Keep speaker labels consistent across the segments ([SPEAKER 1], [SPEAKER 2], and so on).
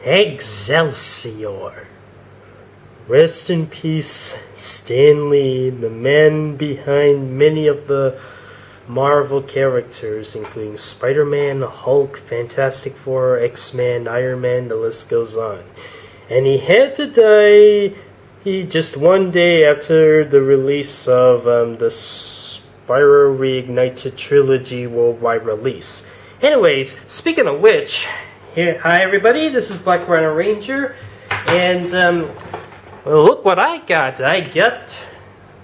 [SPEAKER 1] Excelsior! Rest in peace, Stan Lee, the man behind many of the Marvel characters, including Spider-Man, Hulk, Fantastic Four, X-Men, Iron Man, the list goes on. And he had to die just one day after the release of the Spyro Reignited Trilogy worldwide release. Anyways, speaking of which, hi everybody, this is Black Rhino Ranger, and well, look what I got.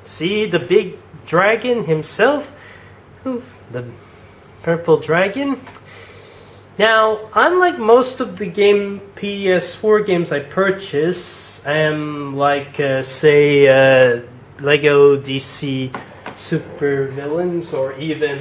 [SPEAKER 1] See the big dragon himself? The purple dragon. Now, unlike most of the PS4 games I purchase, like say Lego DC Super Villains, or even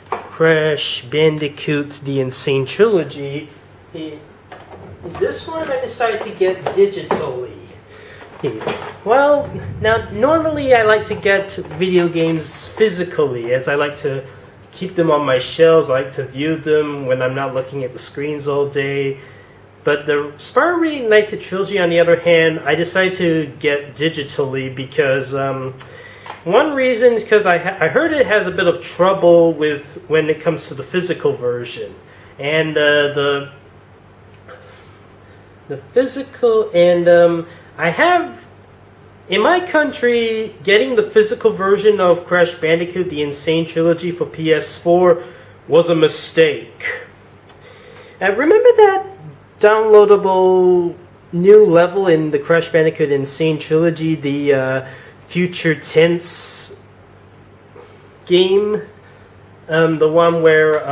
[SPEAKER 1] Crash Bandicoot The Insane Trilogy, this one I decided to get digitally. Well, now normally I like to get video games physically, as I like to keep them on my shelves. I like to view them when I'm not looking at the screens all day. But the Spyro Reignited Trilogy, on the other hand, I decided to get digitally because one reason is because I heard it has a bit of trouble with when it comes to the physical version, and the physical, and I have in my country getting the physical version of Crash Bandicoot The Insane Trilogy for PS4 was a mistake. Remember that downloadable new level in the Crash Bandicoot Insane Trilogy, the Future Tense game, the one where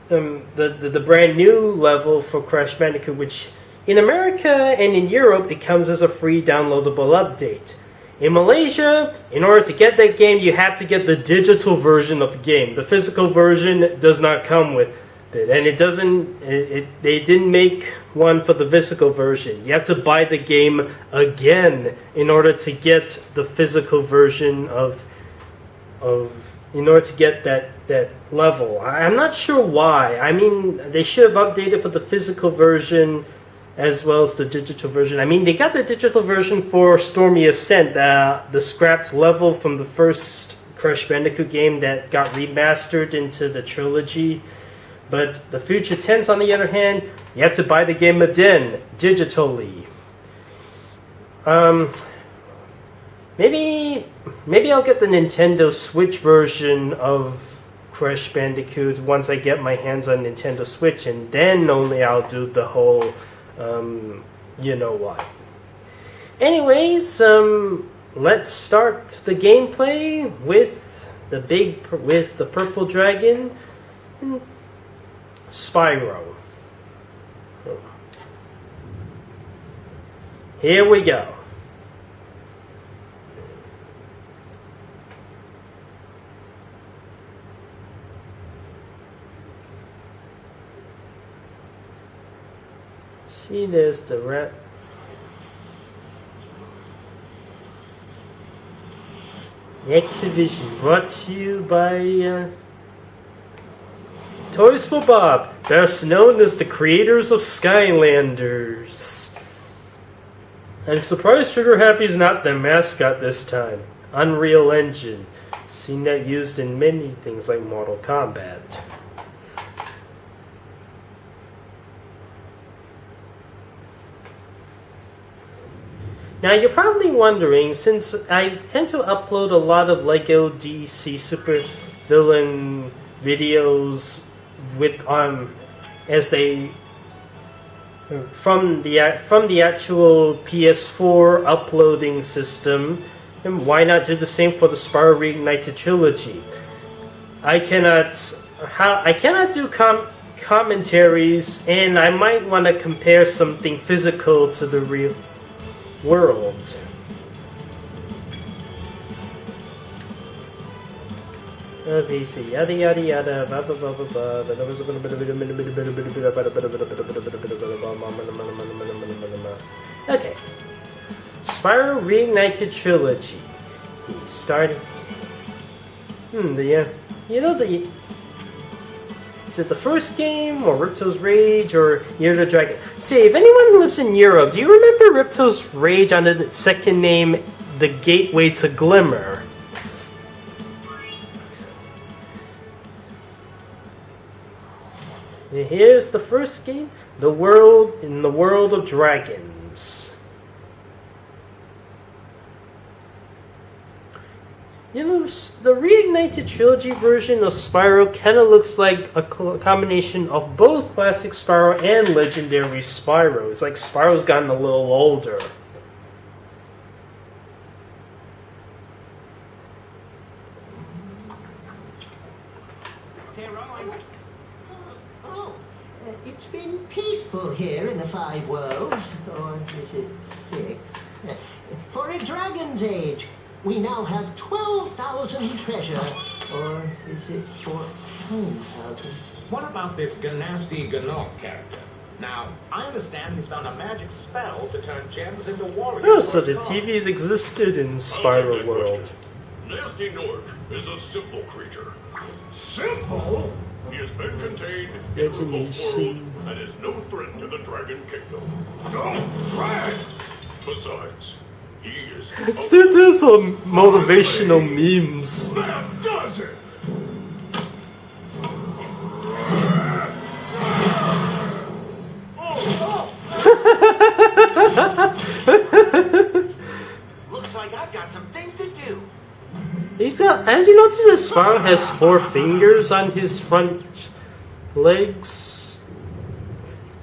[SPEAKER 1] the brand new level for Crash Bandicoot, which in America and in Europe it comes as a free downloadable update. In Malaysia, in order to get that game, you have to get the digital version of the game. The physical version does not come with it, and it doesn't. They didn't make one for the physical version. You have to buy the game again in order to get the physical version in order to get that level. I'm not sure why. I mean, they should have updated for the physical version as well as the digital version. I mean, they got the digital version for Stormy Ascent, the scrapped level from the first Crash Bandicoot game that got remastered into the trilogy. But the Future Tense, on the other hand, you have to buy the game again, digitally. Maybe I'll get the Nintendo Switch version of Crash Bandicoot once I get my hands on Nintendo Switch, and then only I'll do the whole, you know what. Anyways, let's start the gameplay with the purple dragon, Spyro. Here we go. See, there's the rat. Activision, brought to you by Toys for Bob, best known as the creators of Skylanders. I'm surprised Trigger Happy's not their mascot this time. Unreal Engine. Seen that used in many things like Mortal Kombat. Now you're probably wondering, since I tend to upload a lot of Lego DC Super Villain videos with as they from the actual PS4 uploading system, and why not do the same for the Spyro Reignited Trilogy? I cannot do commentaries, and I might want to compare something physical to the real world. PC, yada yada yada, blah blah blah blah blah. Okay. Spyro Reignited Trilogy. Starting. Is it the first game, or Ripto's Rage, or Year of the Dragon? See, if anyone lives in Europe, do you remember Ripto's Rage under the second name, The Gateway to Glimmer? And here's the first game, the World of Dragons. You know, the Reignited Trilogy version of Spyro kind of looks like a combination of both classic Spyro and legendary Spyro. It's like Spyro's gotten a little older.
[SPEAKER 2] It's been peaceful here in the Five Worlds, or is it 6? For a dragon's age. We now have 12,000 treasure, or is it 14,000?
[SPEAKER 3] What about this Ganasty Ganok character? Now, I understand he's found a magic spell to turn gems into warriors.
[SPEAKER 1] Oh, so the TVs existed in Spyro World.
[SPEAKER 4] Nasty Nork is a simple creature.
[SPEAKER 3] Simple?
[SPEAKER 4] He has been contained in a remote world
[SPEAKER 1] Imagination.
[SPEAKER 4] and is no threat to the Dragon Kingdom.
[SPEAKER 3] Don't brag!
[SPEAKER 4] Besides, he is...
[SPEAKER 1] It's there's some motivational memes.
[SPEAKER 3] That does it!
[SPEAKER 2] Looks like I've got some things to do.
[SPEAKER 1] He's got, as you notice, that Spyro has 4 fingers on his front legs.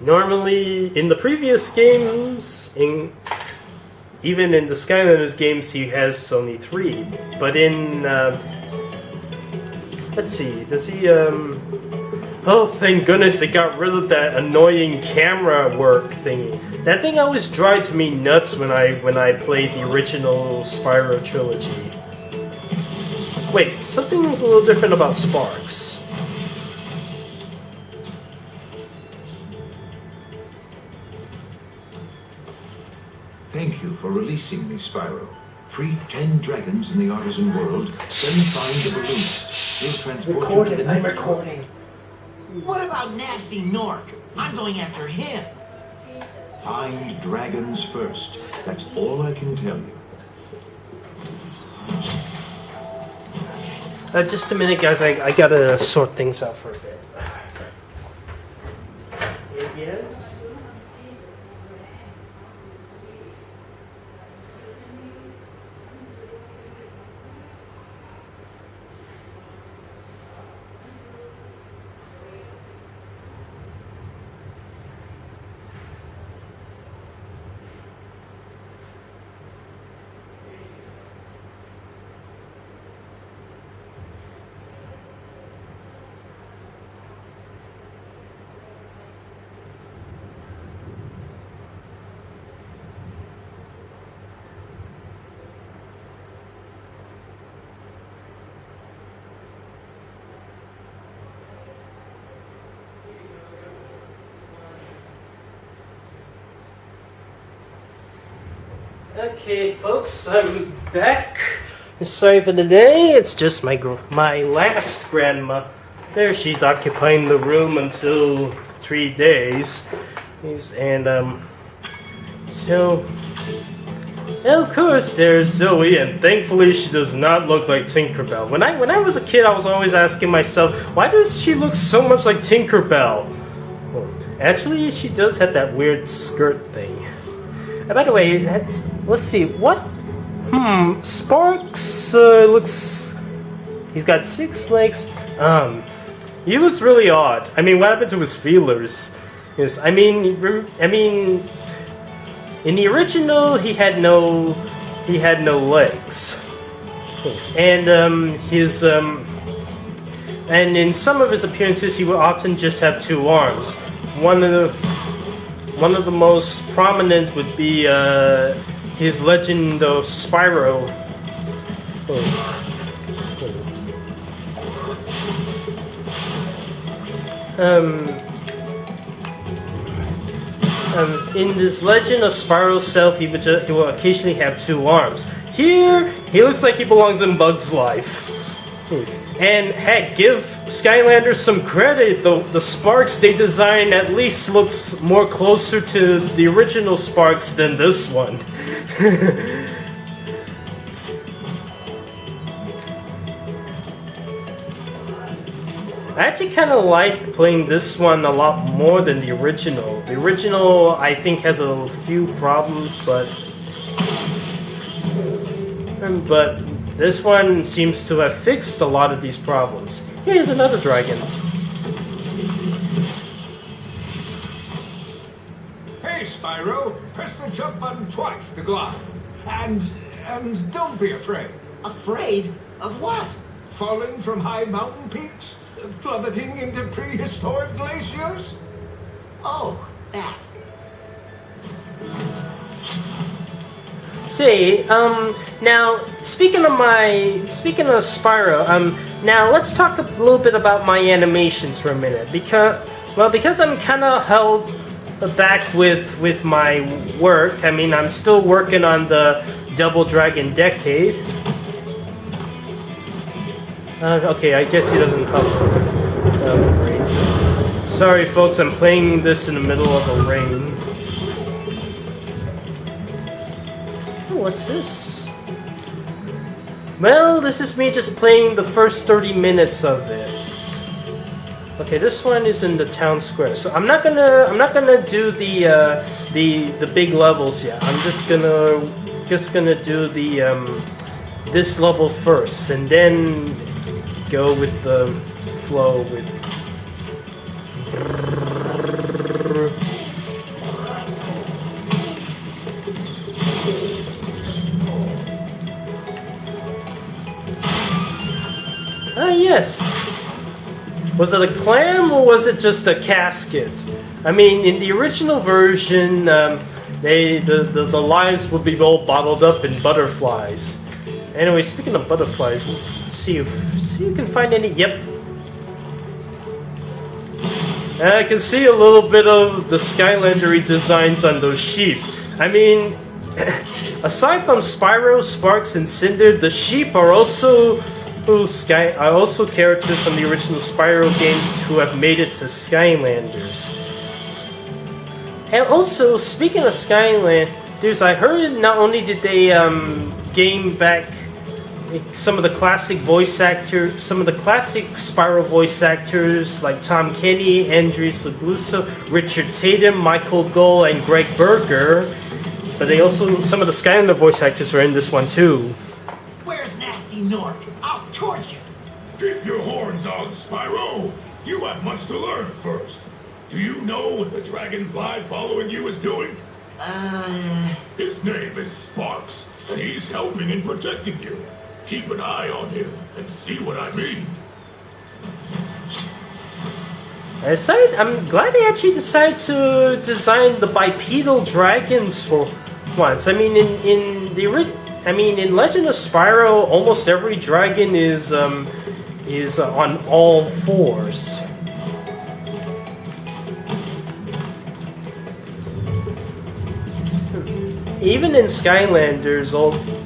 [SPEAKER 1] Normally, in the previous games, even in the Skylanders games, he has only 3. But in, let's see, does he, oh, thank goodness they got rid of that annoying camera work thingy. That thing always drives me nuts when I played the original Spyro trilogy. Wait, something was a little different about Sparx.
[SPEAKER 5] Thank you for releasing me, Spyro. Free 10 dragons in the artisan world, then find the balloon. We'll transport you to the next
[SPEAKER 2] recording. What about Nasty Nork? I'm going after him.
[SPEAKER 5] Find dragons first. That's all I can tell you.
[SPEAKER 1] Just a minute, guys. I gotta sort things out for a bit. Yes. Okay, folks, I'm back. Sorry for the day. It's just my last grandma. There, she's occupying the room until 3 days. And so, and of course, there's Zoe, and thankfully, she does not look like Tinkerbell. When I was a kid, I was always asking myself, why does she look so much like Tinkerbell? Well, actually, she does have that weird skirt thing. By the way, let's see, what? Sparx looks... He's got 6 legs. He looks really odd. I mean, what happened to his feelers? Yes, I mean, in the original, he had no legs. Yes, and and in some of his appearances, he would often just have 2 arms. One of the most prominent would be his Legend of Spyro. In this Legend of Spyro self, he will occasionally have 2 arms. Here, he looks like he belongs in Bug's Life. And heck, give Skylanders some credit. The Sparx they designed at least looks more closer to the original Sparx than this one. I actually kind of like playing this one a lot more than the original. The original, I think, has a few problems, but this one seems to have fixed a lot of these problems. Here's another dragon.
[SPEAKER 3] Hey, Spyro, press the jump button twice to glide. And don't be afraid.
[SPEAKER 2] Afraid of what?
[SPEAKER 3] Falling from high mountain peaks? Plummeting into prehistoric glaciers?
[SPEAKER 2] Oh, that.
[SPEAKER 1] Say, now speaking of Spyro, now let's talk a little bit about my animations for a minute because I'm kind of held back with my work. I mean, I'm still working on the Double Dragon Decade. Okay, I guess he doesn't have rain. Sorry, folks, I'm playing this in the middle of the rain. Oh, what's this? Well, this is me just playing the first 30 minutes of it. Okay, this one is in the town square, so I'm not gonna do the big levels yet. I'm just gonna do the this level first, and then go with the flow with. Ah, yes. Was it a clam or was it just a casket? I mean, in the original version, the lives would be all bottled up in butterflies. Anyway, speaking of butterflies, see if you can find any. Yep. I can see a little bit of the Skylandery designs on those sheep. I mean, aside from Spyro, Sparx, and Cinder, the sheep are also characters from the original Spyro games who have made it to Skylanders. And also, speaking of Skylanders, I heard not only did they gain back some of the classic Spyro voice actors like Tom Kenny, Andres Lagluso, Richard Tatum, Michael Gold, and Greg Berger, but some of the Skylander voice actors were in this one too.
[SPEAKER 2] Where's Nasty Nork? I'll torch you.
[SPEAKER 4] Keep your horns on, Spyro. You have much to learn first. Do you know what the dragonfly following you is doing? His name is Sparx, and he's helping and protecting you. Keep an eye on him and see what I mean.
[SPEAKER 1] I'm glad they actually decided to design the bipedal dragons for once. I mean, in Legend of Spyro, almost every dragon is on all fours. Even in Skylanders,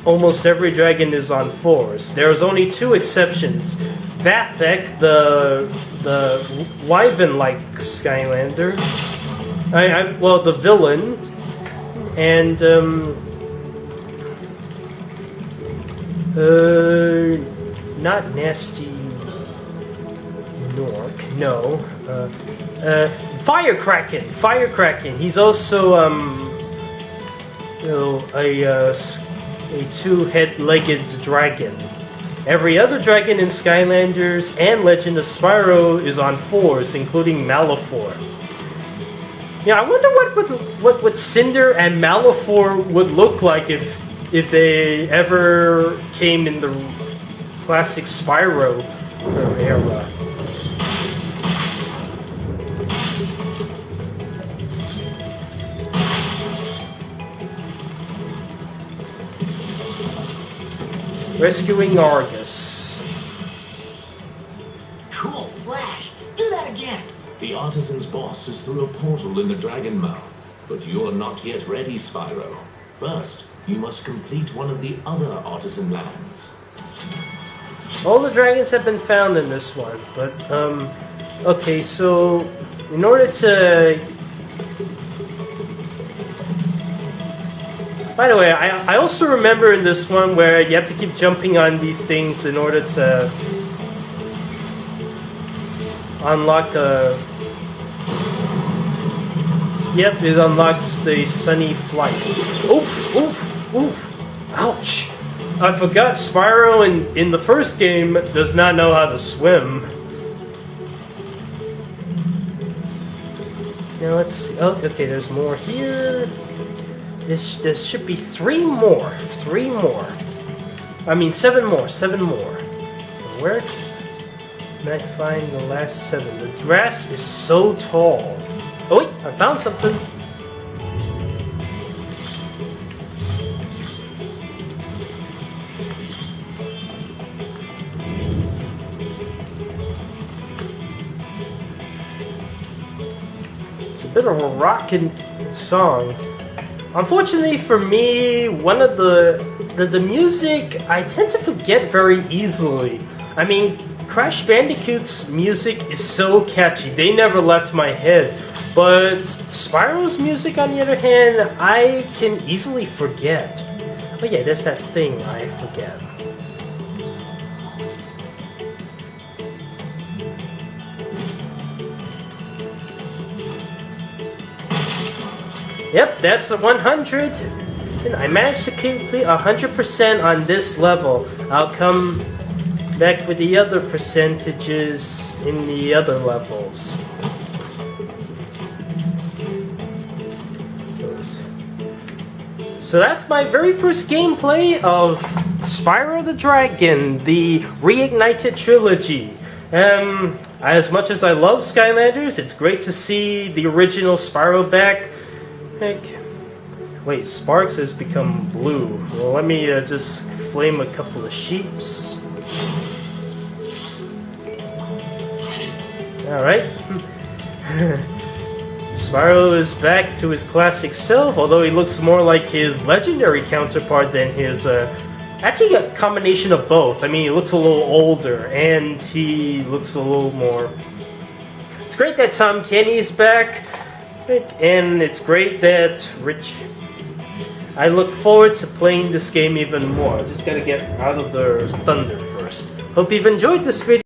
[SPEAKER 1] almost every dragon is on fours. There's only two exceptions. Vathek, the Wyvern-like Skylander, well, the villain, and not Nasty Nork, no. Firecracken. He's also a two-head-legged dragon. Every other dragon in Skylanders and Legend of Spyro is on fours, including Malefor. Yeah, I wonder what would Cinder and Malefor would look like if they ever came in the classic Spyro era. Rescuing Argus.
[SPEAKER 2] Cool flash. Do that again.
[SPEAKER 6] The artisan's boss is through a portal in the dragon mouth, but you're not yet ready, Spyro. First, you must complete one of the other artisan lands.
[SPEAKER 1] All the dragons have been found in this one, but, okay, so, in order to... By the way, I also remember in this one where you have to keep jumping on these things in order to unlock a... Yep, it unlocks the sunny flight. Oof, oof, oof. Ouch. I forgot Spyro in the first game does not know how to swim. Now let's see. Oh, okay, there's more here. There should be 3 more. 3 more. I mean, 7 more. 7 more. Where can I find the last 7? The grass is so tall. Oh wait, I found something. It's a bit of a rockin' song. Unfortunately for me, one of the music I tend to forget very easily. I mean, Crash Bandicoot's music is so catchy, they never left my head. But Spyro's music, on the other hand, I can easily forget. Oh yeah, there's that thing I forget. Yep, that's a 100. And I managed to complete 100% on this level. I'll come back with the other percentages in the other levels. So that's my very first gameplay of Spyro the Dragon, the Reignited Trilogy. As much as I love Skylanders, it's great to see the original Spyro back. Wait, Sparx has become blue. Well, let me just flame a couple of sheeps. Alright. Spyro is back to his classic self, although he looks more like his legendary counterpart than his, actually a combination of both. I mean, he looks a little older, and he looks a little more... It's great that Tom Kenny's back, and it's great that Rich... I look forward to playing this game even more. Just gotta get out of the thunder first. Hope you've enjoyed this video.